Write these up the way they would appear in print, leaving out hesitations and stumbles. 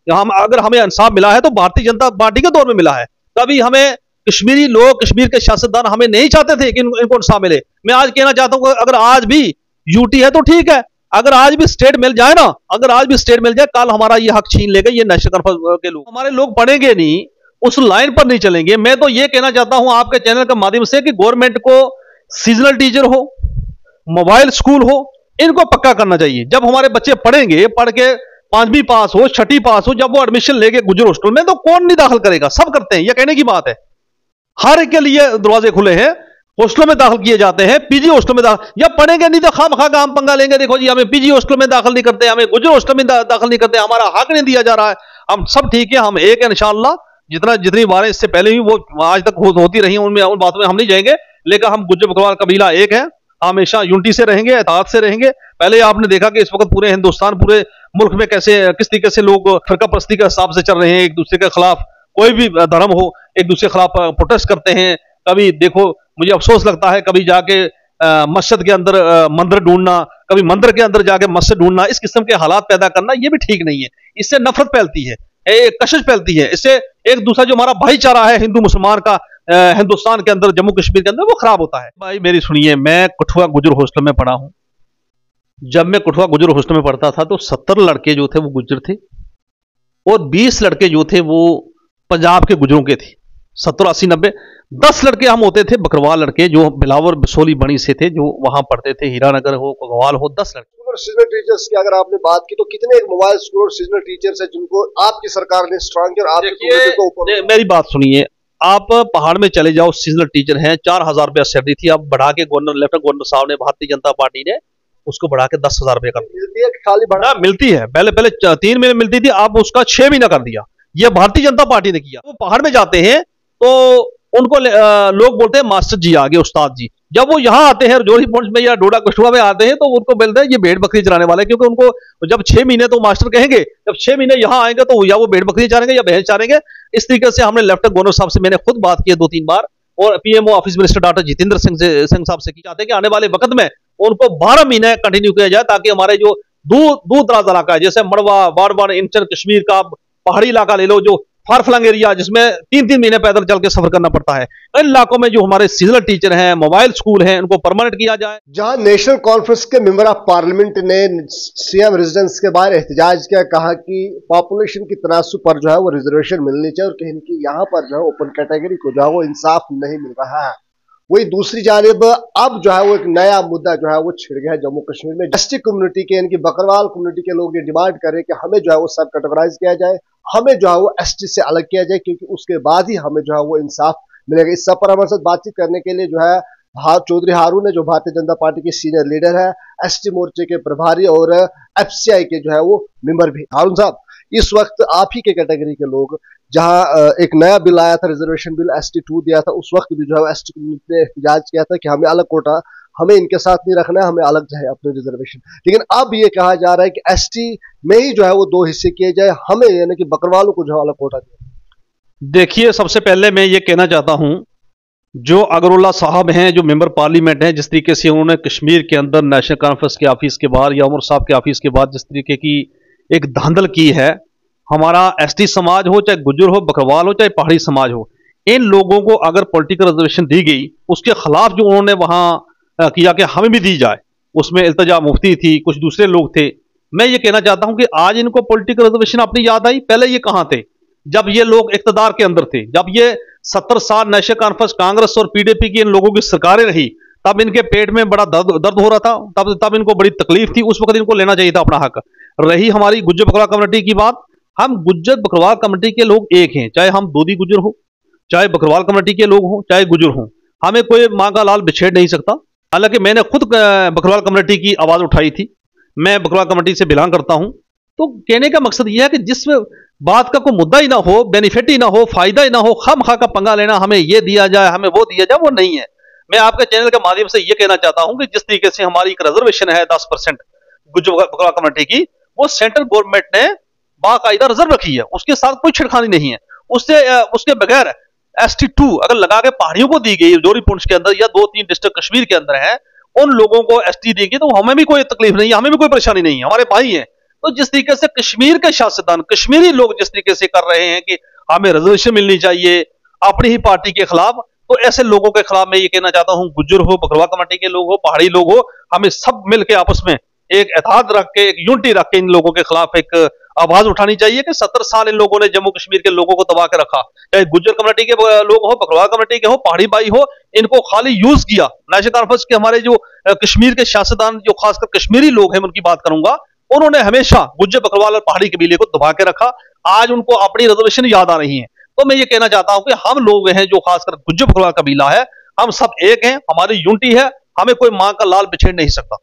हम अगर हमें इंसाफ मिला है तो भारतीय जनता पार्टी के दौर में मिला है। कभी हमें कश्मीरी लोग, कश्मीर के सियासतदान हमें नहीं चाहते थे कि इनको इंसाफ मिले। मैं आज कहना चाहता हूं अगर आज भी यूटी है तो ठीक है, अगर आज भी स्टेट मिल जाए ना, अगर आज भी स्टेट मिल जाए, कल हमारा ये हक छीन लेगा ये नेशनल कॉन्फ्रेंस के लोग। हमारे लोग पढ़ेंगे नहीं, उस लाइन पर नहीं चलेंगे। मैं तो ये कहना चाहता हूं आपके चैनल के माध्यम से कि गवर्नमेंट को सीजनल टीचर हो, मोबाइल स्कूल हो, इनको पक्का करना चाहिए। जब हमारे बच्चे पढ़ेंगे, पढ़ के 5वीं पास हो, 6ठी पास हो, जब वो एडमिशन लेके गुजर हॉस्टल में, तो कौन नहीं दाखिल करेगा? सब करते हैं, ये कहने की बात है। हर एक के लिए दरवाजे खुले हैं, हॉस्टलों में दाखिल किए जाते हैं, पीजी हॉस्टल में दाखिल। या पढ़ेंगे नहीं तो खामखा का हम पंगा लेंगे, देखो जी हमें पीजी हॉस्टल में दाखिल नहीं करते, हमें गुजर हॉस्टल में दाखिल नहीं करते, हमारा हक नहीं दिया जा रहा है। हम सब ठीक है, हम एक है इंशाअल्लाह। जितनी बारें इससे पहले भी वो आज तक होती रही, उनमें उन बातों में हम नहीं जाएंगे, लेकिन हम गुज्जर बकरवाल कबीला एक है, हमेशा यूनिटी से रहेंगे, इत्तेहाद से रहेंगे। पहले आपने देखा कि इस वक्त पूरे हिंदुस्तान, पूरे मुल्क में कैसे किस तरीके से लोग फिरका परस्ती के हिसाब से चल रहे हैं, एक दूसरे के खिलाफ, कोई भी धर्म हो एक दूसरे के खिलाफ प्रोटेस्ट करते हैं। कभी देखो, मुझे अफसोस लगता है, कभी जाके मस्जिद के अंदर मंदिर ढूंढना, कभी मंदिर के अंदर जाके मस्जिद ढूंढना, इस किस्म के हालात पैदा करना, ये भी ठीक नहीं है। इससे नफरत फैलती है, एक कशिश फैलती है, इससे एक दूसरा जो हमारा भाईचारा है हिंदू मुसलमान का हिंदुस्तान के अंदर, जम्मू कश्मीर के अंदर, वो खराब होता है। भाई मेरी सुनिए, मैं कठुआ गुजर हॉस्टल में पढ़ा हूं। जब मैं कठुआ गुजर हॉस्टल में पढ़ता था तो 70 लड़के जो थे वो गुजर थे, और 20 लड़के जो थे वो पंजाब के गुजरों के थे। 70, 80, 90, 10 लड़के हम होते थे बकरवाल लड़के, जो बिलावर बिसोली बणी से थे, जो वहां पढ़ते थे, हीरानगर हो, कोतवाल हो, 10 लड़के। सीजनल टीचर्स की अगर आपने बात की तो कितने मोबाइल स्कूल और सीजनल टीचर्स है जिनको आपकी सरकार ने स्ट्रांग किया? और आपके मेरी बात सुनिए, आप पहाड़ में चले जाओ, सीजनल टीचर हैं, 4000 रुपया सैलरी थी, अब बढ़ा के गवर्नर, लेफ्टिनेंट गवर्नर साहब ने, भारतीय जनता पार्टी ने उसको बढ़ा के 10,000 रुपये कर मिलती है, खाली बढ़ा मिलती है। पहले 3 महीने मिलती थी, अब उसका 6 महीना कर दिया। यह भारतीय जनता पार्टी ने किया। वो पहाड़ में जाते हैं तो उनको लोग बोलते हैं मास्टर जी आ गए, उस्ताद जी। जब वो यहाँ आते हैं जोरी पॉइंट में या डोडा कठुआ में आते हैं तो उनको बोलते हैं ये भेड़ बकरी चराने वाले, क्योंकि उनको जब 6 महीने तो मास्टर कहेंगे, जब 6 महीने यहाँ आएंगे तो या वो भेड़ बकरी चारेंगे या भैंस चारेंगे। इस तरीके से हमने लेफ्टिनेंट गवर्नर साहब से मैंने खुद बात की है 2-3 बार, और PMO office minister doctor Jitendra Singh साहब से की चाहते हैं कि आने वाले वक्त में उनको 12 महीने कंटिन्यू किया जाए, ताकि हमारे जो दूर दराज इलाका है, जैसे मड़वा, बाड़वान, इंचर, कश्मीर का पहाड़ी इलाका ले लो, जो फार फ्लंग एरिया, जिसमें 3-3 महीने पैदल चल के सफर करना पड़ता है, इन इलाकों में जो हमारे सीजनल टीचर हैं, मोबाइल स्कूल हैं, इनको परमानेंट किया जाए। जहां नेशनल कॉन्फ्रेंस के मेंबर ऑफ पार्लियामेंट ने सीएम रेजिडेंस के बाहर एहतजाज किया, कहा कि पॉपुलेशन की तनासुब पर जो है वो रिजर्वेशन मिलनी चाहिए, और कहीं कि यहाँ पर जो है ओपन कैटेगरी को जो है वो इंसाफ नहीं मिल रहा है। वही दूसरी जानिब अब जो है वो एक नया मुद्दा जो है वो छिड़ गया है जम्मू कश्मीर में। एसटी कम्युनिटी के, यानी कि बकरवाल कम्युनिटी के लोग ये डिमांड कर रहे हैं कि हमें जो है वो सब कैटेगराइज किया जाए, हमें जो है वो एसटी से अलग किया जाए, क्योंकि उसके बाद ही हमें जो है वो इंसाफ मिलेगा। इस सब पर हमारे साथ बातचीत करने के लिए जो है चौधरी हारून है, जो भारतीय जनता पार्टी के सीनियर लीडर है, एसटी मोर्चे के प्रभारी और एफसीआई के जो है वो मेंबर भी। हारून साहब, इस वक्त आप ही के कैटेगरी के लोग, जहां एक नया बिल आया था, रिजर्वेशन बिल ST2 दिया था, उस वक्त भी जो है एसटी कम्युनिटी ने एहतजाज किया था कि हमें अलग कोटा, हमें इनके साथ नहीं रखना है, हमें अलग चाहिए अपने रिजर्वेशन। लेकिन अब ये कहा जा रहा है कि एसटी में ही जो है वो 2 हिस्से किए जाए, हमें यानी कि बकरवालों को जो है अलग कोटा दिया। देखिए, सबसे पहले मैं ये कहना चाहता हूं, जो अगरुल्ला साहब हैं, जो मेंबर पार्लियामेंट हैं, जिस तरीके से उन्होंने कश्मीर के अंदर नेशनल कॉन्फ्रेंस के ऑफिस के बाहर या उमर साहब के ऑफिस के बाद जिस तरीके की एक धांधल की है, हमारा एसटी समाज हो, चाहे गुज्जर हो, बकरवाल हो, चाहे पहाड़ी समाज हो, इन लोगों को अगर पॉलिटिकल रिजर्वेशन दी गई, उसके खिलाफ जो उन्होंने वहां किया कि हमें भी दी जाए, उसमें इल्तिजा मुफ्ती थी, कुछ दूसरे लोग थे। मैं ये कहना चाहता हूं कि आज इनको पॉलिटिकल रिजर्वेशन अपनी याद आई। पहले ये कहां थे? जब ये लोग इख्तिदार के अंदर थे, जब ये 70 साल नेशनल कॉन्फ्रेंस, कांग्रेस और पीडीपी की इन लोगों की सरकारें रही, तब इनके पेट में बड़ा दर्द हो रहा था, तब इनको बड़ी तकलीफ थी। उस वक्त इनको लेना चाहिए था अपना हक। रही हमारी गुज्जर बकरवाल कम्युनिटी की बात, हम गुज्जर बकरवाल कम्युनिटी के लोग एक हैं, चाहे हम दोदी गुज्जर हो, चाहे बकरवाल कम्युनिटी के लोग हों, चाहे गुज्जर हों, हमें कोई माँ का लाल बिछेड़ नहीं सकता। हालांकि मैंने खुद बकरवाल कम्युनिटी की आवाज उठाई थी, मैं बकरवाल कम्युनिटी से बिलोंग करता हूं। तो कहने का मकसद यह है कि जिस बात का कोई मुद्दा ही ना हो, बेनिफिट ही ना हो, फायदा ही ना हो, खामखा का पंगा लेना, हमें ये दिया जाए, हमें वो दिया जाए, वो नहीं है। मैं आपके चैनल के माध्यम से ये कहना चाहता हूं कि जिस तरीके से हमारी एक रिजर्वेशन है 10% गुज्जर बकरवाल कम्युनिटी की, वो सेंट्रल गवर्नमेंट ने बाकायदा रिजर्व रखी है, उसके साथ कोई छिड़खानी नहीं है। उसके बगैर ST2 अगर लगा के पहाड़ियों को दी गई, जोरी पुंछ के अंदर या 2-3 डिस्ट्रिक्ट कश्मीर के अंदर है, उन लोगों को ST देंगे तो हमें भी कोई तकलीफ नहीं है, हमें भी कोई परेशानी नहीं है, हमारे भाई हैं। तो जिस तरीके से कश्मीर के सियासतदान, कश्मीरी लोग जिस तरीके से कर रहे हैं कि हमें रिजर्वेशन मिलनी चाहिए अपनी ही पार्टी के खिलाफ, तो ऐसे लोगों के खिलाफ मैं ये कहना चाहता हूं, गुज्जर हो, बकरवा कमेटी के लोग हो, पहाड़ी लोग हो, हमें सब मिलकर आपस में एक इत्तेहाद रख के, एक यूनिटी रख के इन लोगों के खिलाफ एक आवाज उठानी चाहिए कि 70 साल इन लोगों ने जम्मू कश्मीर के लोगों को दबा के रखा, चाहे गुज्जर कम्युनिटी के लोग हो, बकरवा कम्युनिटी के हो, पहाड़ी भाई हो, इनको खाली यूज किया। नेशनल कॉन्फ्रेंस के हमारे जो कश्मीर के सियासतदान, जो खासकर कश्मीरी लोग हैं, उनकी बात करूंगा, उन्होंने हमेशा गुज्जर, बकरवाल और पहाड़ी कबीले को दबा के रखा। आज उनको अपनी रिजर्वेशन याद आ रही है। तो मैं ये कहना चाहता हूं कि हम लोग हैं जो खासकर गुज्जर बकरवाल कबीला है, हम सब एक हैं, हमारी यूनिटी है, हमें कोई मां का लाल बिछेड़ नहीं सकता।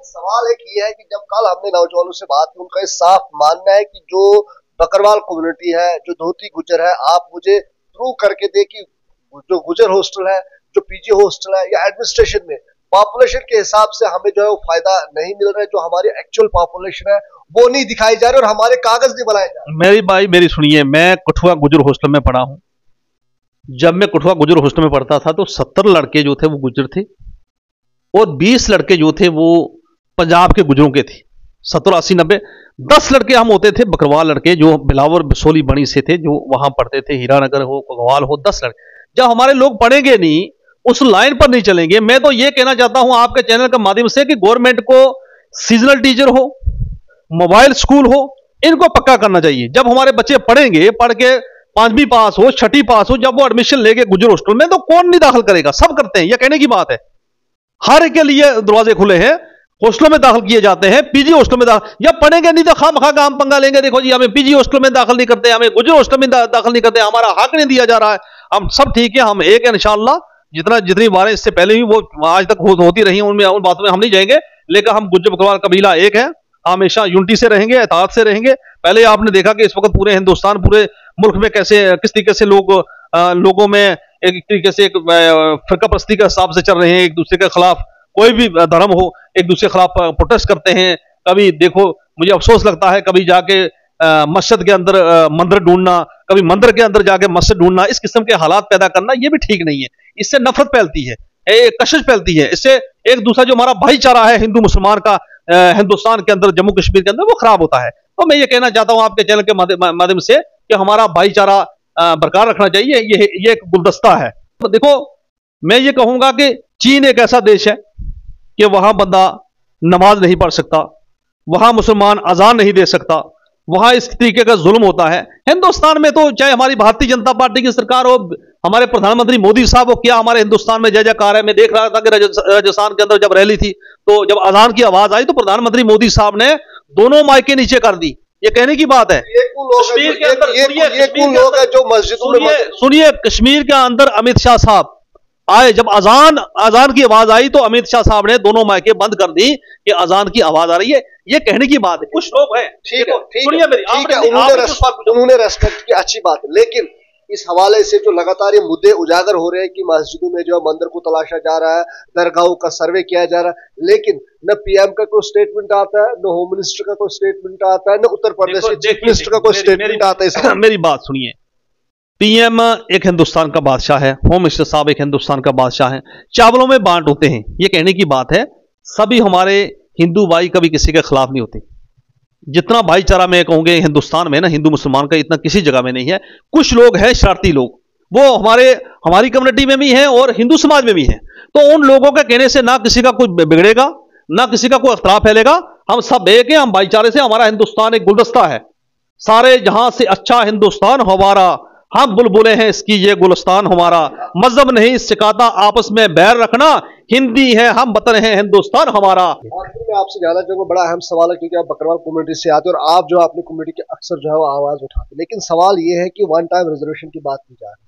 सवाल एक ये है कि जब कल हमने नौजवानों से बात की, उनका साफ मानना है कि जो बकरवाल कम्युनिटी है, जो धोती गुजर है, आप मुझे प्रूव करके दे कि जो गुजर हॉस्टल है, जो पीजी हॉस्टल है या एडमिनिस्ट्रेशन में पॉपुलेशन के हिसाब से हमें जो है वो फायदा नहीं मिल रहा है, जो हमारी एक्चुअल पॉपुलेशन है वो नहीं दिखाई जा रही और हमारे कागज नहीं बनाए जा रहे। मेरी भाई मेरी सुनिए, मैं कठुआ गुजर हॉस्टल में पढ़ा हूं। जब मैं कठुआ गुजर हॉस्टल में पढ़ता था तो 70 लड़के जो थे वो गुजर थे और 20 लड़के जो थे वो पंजाब के गुजरों के थे। 70, 80, 90, 10 लड़के हम होते थे बकरवाल लड़के, जो बिलावर, बिसोली, बणी से थे, जो वहां पढ़ते थे, हीरानगर हो, कोतवाल हो, 10 लड़के। जब हमारे लोग पढ़ेंगे नहीं, उस लाइन पर नहीं चलेंगे, मैं तो ये कहना चाहता हूं आपके चैनल के माध्यम से कि गवर्नमेंट को सीजनल टीचर हो, मोबाइल स्कूल हो, इनको पक्का करना चाहिए। जब हमारे बच्चे पढ़ेंगे, पढ़ के 5वीं पास हो, 6ठी पास हो, जब वो एडमिशन लेके गुजर हॉस्टल में, तो कौन नहीं दाखिल करेगा? सब करते हैं, यह कहने की बात है। हर एक के लिए दरवाजे खुले हैं, हॉस्टलों में दाखिल किए जाते हैं, पीजी हॉस्टल में दाखिल। जब पढ़ेंगे नहीं तो खामखा का हम पंगा लेंगे, देखो जी हमें पीजी हॉस्टल में दाखिल नहीं करते, हमें गुजर हॉस्टल में दाखिल नहीं करते, हमारा हक नहीं दिया जा रहा है। हम सब ठीक है, हम एक है इंशाअल्लाह। जितनी बारें इससे पहले ही वो आज तक होती रही, उन बातों में हम नहीं जाएंगे, लेकिन हम गुज्जर बकरवाल कबीला एक है, हमेशा यूनिटी से रहेंगे, इत्तेहाद से रहेंगे। पहले आपने देखा कि इस वक्त पूरे हिंदुस्तान, पूरे मुल्क में किस तरीके से लोगों में एक तरीके से एक फिरका परस्ती के हिसाब से चल रहे हैं, एक दूसरे के खिलाफ, कोई भी धर्म हो, एक दूसरे के खिलाफ प्रोटेस्ट करते हैं। कभी देखो, मुझे अफसोस लगता है, कभी जाके मस्जिद के अंदर मंदिर ढूंढना, कभी मंदिर के अंदर जाके मस्जिद ढूंढना, इस किस्म के हालात पैदा करना, ये भी ठीक नहीं है। इससे नफरत फैलती है, कशिश फैलती है, इससे एक दूसरा जो हमारा भाईचारा है हिंदू मुसलमान का हिंदुस्तान के अंदर, जम्मू कश्मीर के अंदर, वो खराब होता है। तो मैं ये कहना चाहता हूं आपके चैनल के माध्यम से कि हमारा भाईचारा बरकरार रखना चाहिए। ये एक गुलदस्ता है। तो देखो, मैं ये कहूंगा कि चीन एक ऐसा देश है कि वहां बंदा नमाज नहीं पढ़ सकता, वहां मुसलमान अजान नहीं दे सकता, वहां इस तरीके का जुल्म होता है। हिंदुस्तान में तो चाहे हमारी भारतीय जनता पार्टी की सरकार हो, हमारे प्रधानमंत्री मोदी साहब हो, क्या हमारे हिंदुस्तान में जय जयकार है। मैं देख रहा था कि राजस्थान के अंदर जब रैली थी, तो जब अजान की आवाज आई तो प्रधानमंत्री मोदी साहब ने दोनों माइके नीचे कर दी। ये कहने की बात है। कश्मीर के अंदर लोग हैं जो मस्जिदों में, सुनिए, कश्मीर के अंदर अमित शाह साहब आए, जब अजान की आवाज आई तो अमित शाह साहब ने दोनों माइके बंद कर दी कि अजान की आवाज आ रही है। ये कहने की बात है। कुछ लोग हैं, ठीक है, उन्होंने रेस्पेक्ट की, अच्छी बात है, लेकिन इस हवाले से जो लगातार ये मुद्दे उजागर हो रहे हैं कि मस्जिदों में जो है मंदिर को तलाशा जा रहा है, दरगाहों का सर्वे किया जा रहा है, लेकिन न पीएम का कोई स्टेटमेंट आता है, न होम मिनिस्टर का कोई स्टेटमेंट आता है, न उत्तर प्रदेश के चीफ मिनिस्टर का कोई स्टेटमेंट आता है। मेरी बात सुनिए, पीएम एक हिंदुस्तान का बादशाह है, होम मिनिस्टर साहब एक हिंदुस्तान का बादशाह है, चावलों में बांट होते हैं, ये कहने की बात है। सभी हमारे हिंदू भाई कभी किसी के खिलाफ नहीं होते। जितना भाईचारा मैं कहूंगे हिंदुस्तान में ना, हिंदू मुसलमान का, इतना किसी जगह में नहीं है। कुछ लोग हैं शरारती लोग, वो हमारी कम्युनिटी में भी हैं और हिंदू समाज में भी हैं। तो उन लोगों के कहने से ना किसी का कुछ बिगड़ेगा, ना किसी का कोई अख्तलाफ फैलेगा। हम सब एक हैं, हम भाईचारे से, हमारा हिंदुस्तान एक गुलदस्ता है, सारे जहां से अच्छा हिंदुस्तान हमारा, हम बुलबुलें हैं इसकी ये गुलस्तान हमारा, मजहब नहीं सिखाता आपस में बैर रखना, हिंदी है हम वतन है हिंदुस्तान हमारा। आखिर में आपसे जानना चाहूंगा, बड़ा अहम सवाल है, क्योंकि आप बकरवाल कम्युनिटी से आते हैं और आप जो अपनी कम्युनिटी के अक्सर जो है वो आवाज उठाते हैं, लेकिन सवाल ये है कि वन टाइम रिजर्वेशन की बात की जा रही है,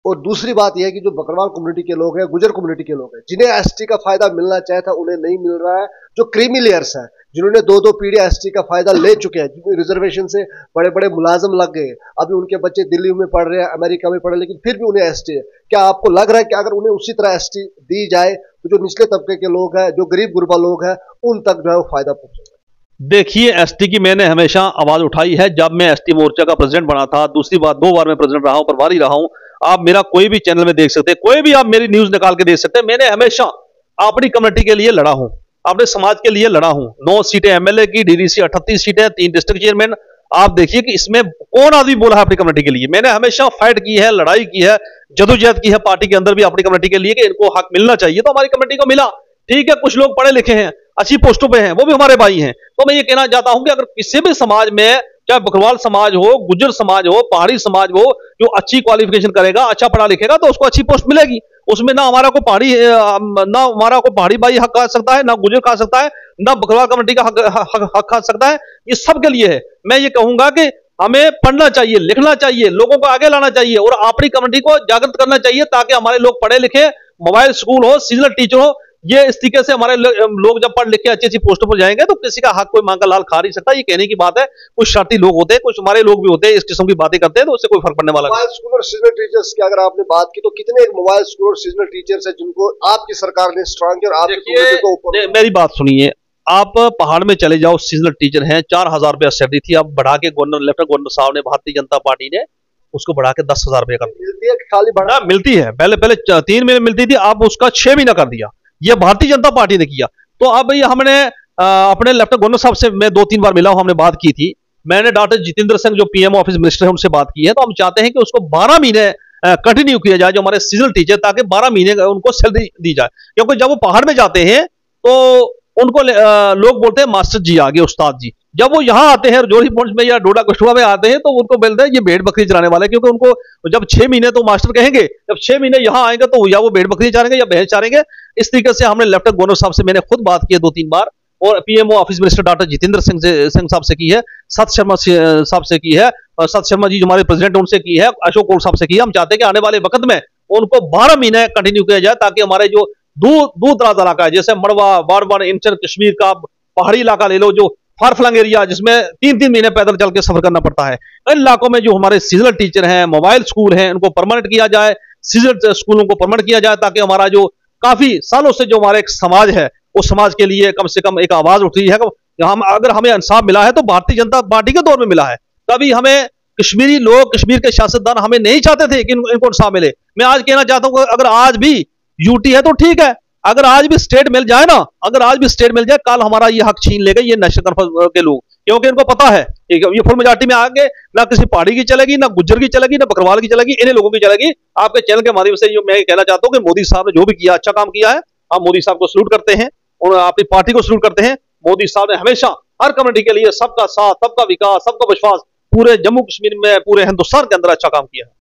और दूसरी बात यह है कि जो बकरवाल कम्युनिटी के लोग हैं, गुजर कम्युनिटी के लोग हैं, जिन्हें एसटी का फायदा मिलना चाहिए था उन्हें नहीं मिल रहा है। जो क्रीमी लेयर्स हैं, जिन्होंने 2-2 पीढ़ी एसटी का फायदा ले चुके हैं, जिनमें रिजर्वेशन से बड़े बड़े मुलाजिम लग गए, अभी उनके बच्चे दिल्ली में पढ़ रहे हैं, अमेरिका में पढ़ रहे हैं, लेकिन फिर भी उन्हें एसटी है। क्या आपको लग रहा है कि अगर उन्हें उसी तरह एसटी दी जाए तो जो निचले तबके के लोग हैं, जो गरीब गुरबा लोग हैं, उन तक जो है वो फायदा पहुंचेगा? देखिए, एसटी की मैंने हमेशा आवाज उठाई है। जब मैं एसटी मोर्चा का प्रेसिडेंट बना था, दूसरी बार 2 बार मैं प्रेसिडेंट रहा हूं, प्रभारी रहा हूं। आप मेरा कोई भी चैनल में देख सकते हैं, कोई भी आप मेरी न्यूज निकाल के देख सकते हैं। मैंने हमेशा अपनी कम्युनिटी के लिए लड़ा हूं। अपने समाज के लिए लड़ा हूं। 9 सीटें एमएलए की, डीडीसी 38 सीटें, 3 डिस्ट्रिक्ट चेयरमैन। आप देखिए कि इसमें कौन आदमी बोला है अपनी कम्युनिटी के लिए। मैंने हमेशा फाइट की है, लड़ाई की है, जदोजहद की है पार्टी के अंदर भी अपनी कम्युनिटी के लिए कि इनको हक मिलना चाहिए, तो हमारी कम्युनिटी को मिला। ठीक है, कुछ लोग पढ़े लिखे हैं, अच्छी पोस्टों पे हैं, वो भी हमारे भाई हैं। तो मैं ये कहना चाहता हूं कि अगर किसी भी समाज में, चाहे बकरवाल समाज हो, गुज्जर समाज हो, पहाड़ी समाज हो, जो अच्छी क्वालिफिकेशन करेगा, अच्छा पढ़ा लिखेगा, तो उसको अच्छी पोस्ट मिलेगी। उसमें ना हमारा को पहाड़ी भाई हक खा सकता है, ना गुज्जर खा सकता है, ना बकरवाल कम्युनिटी का हक खा सकता है। ये सबके लिए है। मैं ये कहूंगा कि हमें पढ़ना चाहिए, लिखना चाहिए, लोगों को आगे लाना चाहिए और अपनी कम्युनिटी को जागृत करना चाहिए, ताकि हमारे लोग पढ़े लिखे, मोबाइल स्कूल हो, सीजनल टीचर हो। ये इस तरीके से हमारे लोग जब पढ़ लिख के अच्छी अच्छी पोस्टों पर जाएंगे तो किसी का हक कोई मांग का लाल खा नहीं सकता। ये कहने की बात है। कुछ शर्ती लोग होते हैं, कुछ हमारे लोग भी होते हैं, इस किस्म की बातें करते हैं, तो उससे कोई फर्क पड़ने वाला नहीं। मोबाइल स्कूल और सीजनल टीचर्स की अगर आपने बात की, तो कितने मोबाइल स्कूल और सीजनल टीचर्स है जिनको आपकी सरकार ने स्ट्रांग किया और आपकी कम्युनिटी को ऊपर? मेरी बात सुनिए, आप पहाड़ में चले जाओ, सीजनल टीचर हैं, 4000 रुपया सैलरी थी, अब बढ़ा के लेफ्टिनेंट गवर्नर साहब ने, भारतीय जनता पार्टी ने उसको बढ़ा के 10,000 रुपये कर दिया। मिलती है कि खाली बढ़ा? मिलती है। पहले 3 महीने मिलती थी, अब उसका 6 महीना कर दिया। ये भारतीय जनता पार्टी ने किया। तो अब ये हमने अपने लेफ्टिनेंट गवर्नर साहब से मैं 2-3 बार मिला हूं, हमने बात की थी। मैंने डॉक्टर जितेंद्र सिंह जो पीएमओ ऑफिस मिनिस्टर है उनसे बात की है। तो हम चाहते हैं कि उसको 12 महीने कंटिन्यू किया जाए, जो हमारे सीजनल टीचर, ताकि 12 महीने उनको सैलरी दी जाए। क्योंकि जब वो पहाड़ में जाते हैं तो उनको लोग बोलते हैं मास्टर जी आगे, उस्ताद जी। जब वो यहाँ आते हैं, जोरी पॉइंट में या डोडा कछुआ में आते हैं, तो उनको बोलते हैं ये भेड़ बकरी चराने वाले। क्योंकि उनको जब 6 महीने तो मास्टर कहेंगे, जब 6 महीने यहाँ आएंगे तो या वो भेड़ बकरी चारेंगे या भैंस चारेंगे। इस तरीके से हमने लेफ्टिनेंट गवर्नर साहब से मैंने खुद बात की है 2-3 बार, और PMO office minister doctor Jitendra Singh साहब से की है, सत शर्मा साहब से की है, और सत शर्मा जी जो हमारे प्रेसिडेंट उनसे की है, अशोक कोल साहब से की है। हम चाहते हैं कि आने वाले वक्त में उनको 12 महीने कंटिन्यू किया जाए, ताकि हमारे जो दूर दराज इलाका है, जैसे मड़वा, बाड़वन, इंचर, कश्मीर का पहाड़ी इलाका ले लो, जो फार फ्लंग एरिया, जिसमें 3-3 महीने पैदल चल के सफर करना पड़ता है, इन इलाकों में जो हमारे सीजनल टीचर हैं, मोबाइल स्कूल हैं, उनको परमानेंट किया जाए, सीजनल स्कूलों को परमानेंट किया जाए, ताकि हमारा जो काफी सालों से जो हमारा एक समाज है, उस समाज के लिए कम से कम एक आवाज उठ रही है। अगर हमें इंसाफ मिला है तो भारतीय जनता पार्टी के दौर में मिला है। कभी हमें कश्मीरी लोग, कश्मीर के सियासतदान हमें नहीं चाहते थे कि इनको इंसाफ मिले। मैं आज कहना चाहता हूं, अगर आज भी यूटी है तो ठीक है, अगर आज भी स्टेट मिल जाए ना, अगर आज भी स्टेट मिल जाए, कल हमारा ये हक छीन लेगा ये नेशनल कॉन्फ्रेंस के लोग। क्योंकि इनको पता है ये फुल मेजॉरिटी में आगे ना किसी पहाड़ी की चलेगी, ना गुज्जर की चलेगी, ना बकरवाल की चलेगी, इन्हीं लोगों की चलेगी। आपके चैनल के माध्यम से मैं कहना चाहता हूं कि मोदी साहब ने जो भी किया, अच्छा काम किया है। हम मोदी साहब को सल्यूट करते हैं और अपनी पार्टी को सल्यूट करते हैं। मोदी साहब ने हमेशा हर कम्युनिटी के लिए सबका साथ, सबका विकास, सबका विश्वास, पूरे जम्मू कश्मीर में, पूरे हिंदुस्तान के अंदर अच्छा काम किया है।